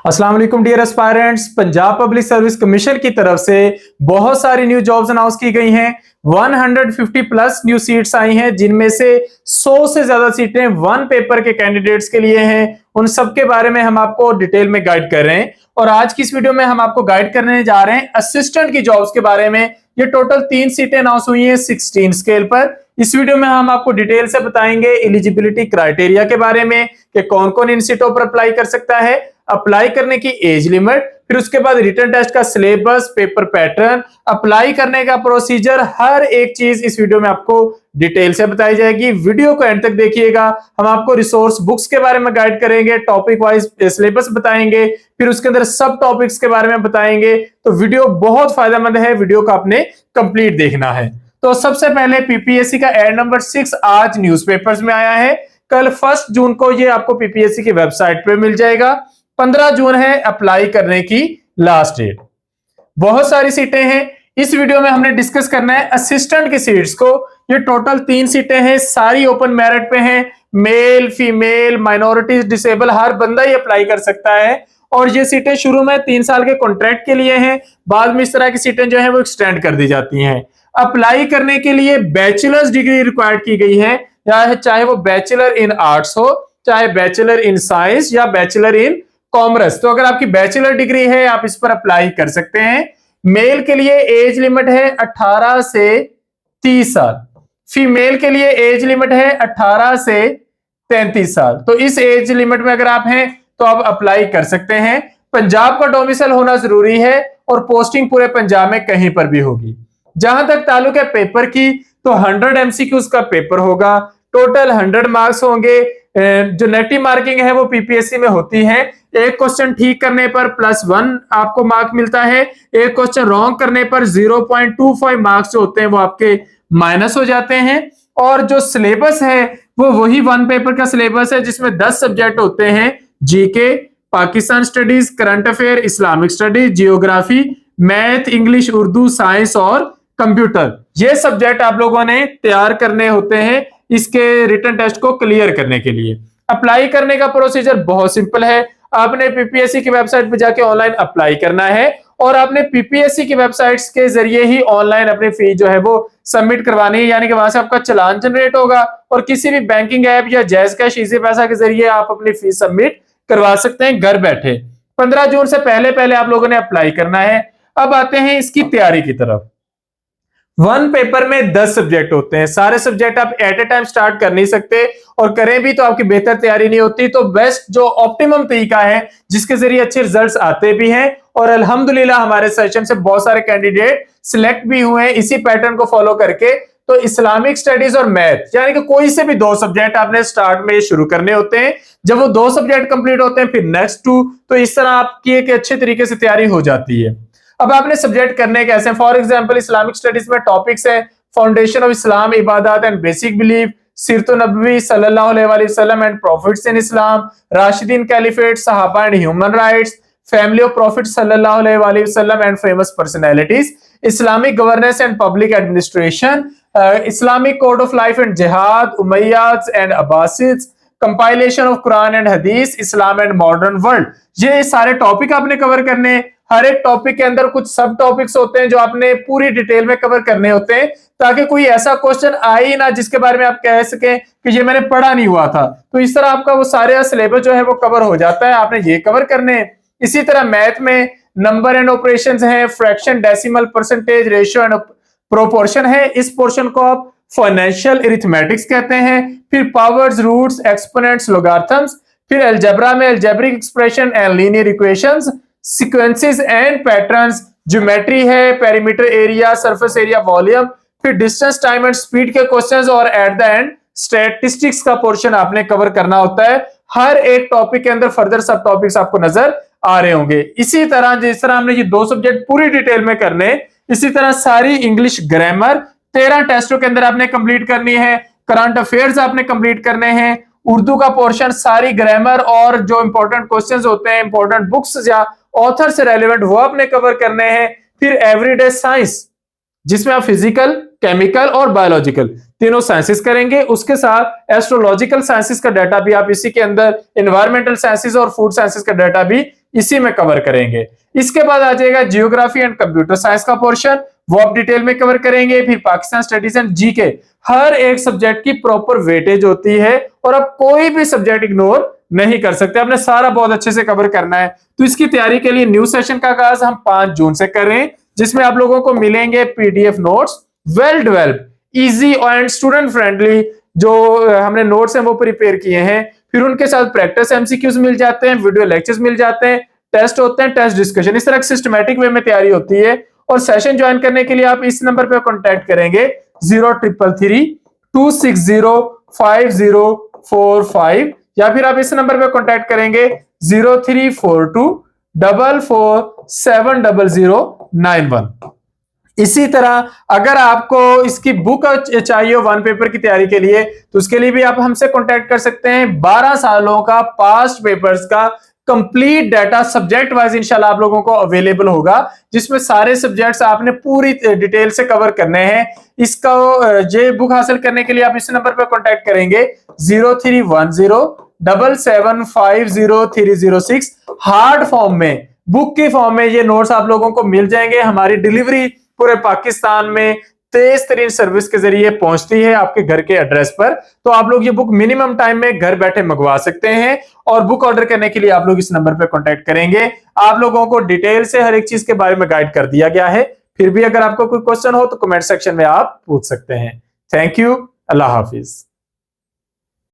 अस्सलाम वालेकुम dear aspirants. Punjab public service commission की तरफ से बहुत सारी न्यू जॉब्स अनाउंस की गई हैं। 150 प्लस न्यू सीट्स आई हैं, जिनमें से 100 से ज्यादा सीटें वन पेपर के कैंडिडेट्स के लिए हैं। उन सब के बारे में हम आपको डिटेल में गाइड कर रहे हैं और आज की इस वीडियो में हम आपको गाइड करने जा रहे हैं असिस्टेंट की जॉब्स के बारे में। ये टोटल 3 सीटें अनाउंस हुई हैं 16 स्केल पर। इस वीडियो में हम आपको डिटेल से बताएंगे एलिजिबिलिटी क्राइटेरिया के बारे में कि कौन कौन इन सीटों पर अप्लाई कर सकता है, अप्लाई करने की एज लिमिट, फिर उसके बाद रिटन टेस्ट का सिलेबस, पेपर पैटर्न, अप्लाई करने का प्रोसीजर, हर एक चीज इस वीडियो में आपको डिटेल से बताई जाएगी। वीडियो को एंड तक देखिएगा। हम आपको रिसोर्स बुक्स के बारे में गाइड करेंगे, टॉपिक वाइज सिलेबस बताएंगे, फिर उसके अंदर सब टॉपिक्स के बारे में बताएंगे। तो वीडियो बहुत फायदेमंद है, वीडियो को आपने कंप्लीट देखना है। तो सबसे पहले पीपीएससी का एड नंबर 6 आज न्यूज़पेपर्स में आया है। कल 1 जून को ये आपको पीपीएससी की वेबसाइट पे मिल जाएगा। 15 जून है अप्लाई करने की लास्ट डेट। बहुत सारी सीटें हैं। इस वीडियो में हमने डिस्कस करना है असिस्टेंट की सीट्स को। ये टोटल 3 सीटें हैं, सारी ओपन मेरिट पे हैं। मेल, फीमेल, माइनॉरिटीज, डिसेबल, हर बंदा ही अप्लाई कर सकता है। और ये सीटें शुरू में 3 साल के कॉन्ट्रैक्ट के लिए हैं, बाद में इस तरह की सीटें जो है वो एक्सटेंड कर दी जाती हैं। अप्लाई करने के लिए बैचलर्स डिग्री रिक्वायर्ड की गई है, चाहे वो बैचलर इन आर्ट्स हो, चाहे बैचलर इन साइंस या बैचलर इन कॉमर्स। तो अगर आपकी बैचलर डिग्री है आप इस पर अप्लाई कर सकते हैं। मेल के लिए एज लिमिट है 18 से 30 साल, फीमेल के लिए एज लिमिट है 18 से 33 साल। तो इस एज लिमिट में अगर आप हैं तो आप अप्लाई कर सकते हैं। पंजाब का डोमिसाइल होना जरूरी है और पोस्टिंग पूरे पंजाब में कहीं पर भी होगी। जहां तक ताल्लुक है पेपर की, तो 100 एमसीक्यूज का पेपर होगा। टोटल 100 मार्क्स होंगे। जो नेगेटिव मार्किंग है वो पीपीएससी में होती है। एक क्वेश्चन ठीक करने पर +1 आपको मार्क मिलता है, एक क्वेश्चन रॉन्ग करने पर 0.25 मार्क्स जो होते हैं वो आपके माइनस हो जाते हैं। और जो सिलेबस है वो वही वन पेपर का सिलेबस है, जिसमें 10 सब्जेक्ट होते हैं। GK, Pakistan studies, current affair, Islamic studies, geography, math, English, Urdu, science और कंप्यूटर। ये सब्जेक्ट आप लोगों ने तैयार करने होते हैं इसके रिटन टेस्ट को क्लियर करने के लिए। अप्लाई करने का प्रोसीजर बहुत सिंपल है। आपने पीपीएससी की वेबसाइट पर जाके ऑनलाइन अप्लाई करना है और आपने पीपीएससी की वेबसाइट्स के जरिए ही ऑनलाइन अपनी फी जो है वो सबमिट करवानी है, यानी कि वहां से आपका चालान जनरेट होगा और किसी भी बैंकिंग ऐप या जैज कैश इजी पैसा के जरिए आप अपनी फी सबमिट करवा सकते हैं घर बैठे। 15 जून से पहले पहले आप लोगों ने अप्लाई करना है। अब आते हैं इसकी तैयारी की तरफ। वन पेपर में 10 सब्जेक्ट होते हैं। सारे सब्जेक्ट आप एट ए टाइम स्टार्ट कर नहीं सकते और करें भी तो आपकी बेहतर तैयारी नहीं होती। तो बेस्ट जो ऑप्टिमम तरीका है जिसके जरिए अच्छे रिजल्ट्स आते भी हैं और अल्हम्दुलिल्लाह हमारे सेशन से बहुत सारे कैंडिडेट सिलेक्ट भी हुए हैं इसी पैटर्न को फॉलो करके। तो इस्लामिक स्टडीज और मैथ, यानी कि कोई से भी 2 सब्जेक्ट आपने स्टार्ट में शुरू करने होते हैं। जब वो 2 सब्जेक्ट कंप्लीट होते हैं फिर नेक्स्ट 2, तो इस तरह आपकी एक अच्छे तरीके से तैयारी हो जाती है। अब आपने सब्जेक्ट करने कैसे हैं? फॉर एग्जांपल इस्लामिक स्टडीज में टॉपिक्स हैं फाउंडेशन ऑफ इस्लाम, इबादत एंड बेसिक बिलीफ, सीरत नबवी सल्लल्लाहु अलैहि वसल्लम एंड प्रॉफिट्स इन इस्लाम, राशिदीन कैलिफेट, सहाबा and human rights, family of prophet सल्लल्लाहु अलैहि वसल्लम and famous personalities, Islamic governance and public administration, Islamic code of life and जिहाद, Umayyad and Abbasids, compilation of कुरान एंड हदीस, इस्लाम एंड मॉडर्न वर्ल्ड। ये सारे टॉपिक आपने कवर करने। हर एक टॉपिक के अंदर कुछ सब टॉपिक्स होते हैं जो आपने पूरी डिटेल में कवर करने होते हैं, ताकि कोई ऐसा क्वेश्चन आए ही ना जिसके बारे में आप कह सकें कि ये मैंने पढ़ा नहीं हुआ था। तो इस तरह आपका वो सारे सिलेबस जो है वो कवर हो जाता है। आपने ये कवर करने। इसी तरह मैथ में नंबर एंड ऑपरेशंस हैं, fraction, decimal, percentage, ratio and proportion है। इस पोर्शन को आप फाइनेंशियल अरिथमेटिक्स कहते हैं। फिर पावर्स, रूट्स, एक्सपोनेंट्स, लॉगरिथम्स, फिर अलजेब्रा में algebraic expression and linear equations, sequences and patterns, geometry है, perimeter area, surface area, volume, फिर डिस्टेंस, टाइम एंड स्पीड के क्वेश्चंस और एट द एंड स्टैटिस्टिक्स का पोर्शन आपने कवर करना होता है। हर एक टॉपिक के अंदर फर्दर सब टॉपिक्स आपको नजर आ रहे होंगे। इसी तरह जिस तरह हमने ये 2 सब्जेक्ट पूरी डिटेल में करने, इसी तरह सारी इंग्लिश ग्रामर 13 टेस्टों के अंदर आपने कंप्लीट करनी है। करंट अफेयर्स आपने कंप्लीट करने हैं। उर्दू का पोर्शन, सारी ग्रामर और जो इंपॉर्टेंट क्वेश्चंस होते हैं, इंपॉर्टेंट बुक्स या ऑथर से रेलेवेंट, वो आपने कवर करने हैं। फिर एवरीडे साइंस, जिसमें आप फिजिकल, केमिकल और बायोलॉजिकल तीनों साइंसेस करेंगे। उसके साथ एस्ट्रोलॉजिकल साइंसेस का डाटा भी आप इसी के अंदर, एनवायरमेंटल साइंसेस और फूड साइंसेस का डाटा भी इसी में कवर करेंगे। इसके बाद आ जाएगा जियोग्राफी एंड कंप्यूटर साइंस का पोर्शन, वो आप डिटेल में कवर करेंगे। फिर पाकिस्तान स्टडीज एंड जीके, हर एक सब्जेक्ट की प्रॉपर वेटेज होती है और आप कोई भी सब्जेक्ट इग्नोर नहीं कर सकते, आपने सारा बहुत अच्छे से कवर करना है। तो इसकी तैयारी के लिए न्यू सेशन का आगाज हम 5 जून से कर रहे हैं, जिसमें आप लोगों को मिलेंगे PDF notes, well developed, easy and student friendly जो हमने नोट्स हैं वो प्रिपेयर किए हैं। फिर उनके साथ प्रैक्टिस एमसीक्यूज मिल जाते हैं, वीडियो लेक्चर्स मिल जाते हैं, टेस्ट होते हैं, टेस्ट डिस्कशन, इस तरह सिस्टमैटिक वे में तैयारी होती है। और सेशन ज्वाइन करने के लिए आप इस नंबर पे कांटेक्ट करेंगे 0333260545, या फिर आप इस नंबर पे कांटेक्ट करेंगे 0342447091। इसी तरह अगर आपको इसकी बुक चाहिए वन पेपर की तैयारी के लिए, तो उसके लिए भी आप हमसे कांटेक्ट कर सकते हैं। 12 सालों का पास्ट पेपर्स का कंप्लीट डाटा सब्जेक्ट वाइज इंशाल्लाह आप लोगों को अवेलेबल होगा, जिसमें सारे सब्जेक्ट्स आपने पूरी डिटेल से कवर करने हैं। इसका ये बुक हासिल करने के लिए आप इस नंबर पर कांटेक्ट करेंगे 031077500306। हार्ड फॉर्म में, बुक के फॉर्म में ये नोट्स आप लोगों को मिल जाएंगे। हमारी डिलीवरी पूरे पाकिस्तान में तेज तरीन सर्विस के जरिए पहुंचती है आपके घर के एड्रेस पर। तो आप लोग ये बुक मिनिमम टाइम में घर बैठे मंगवा सकते हैं, और बुक ऑर्डर करने के लिए आप लोग इस नंबर पर कांटेक्ट करेंगे। आप लोगों को डिटेल से हर एक चीज के बारे में गाइड कर दिया गया है। फिर भी अगर आपको कोई क्वेश्चन हो तो कमेंट सेक्शन में आप पूछ सकते हैं। Thank you, Allah Hafiz.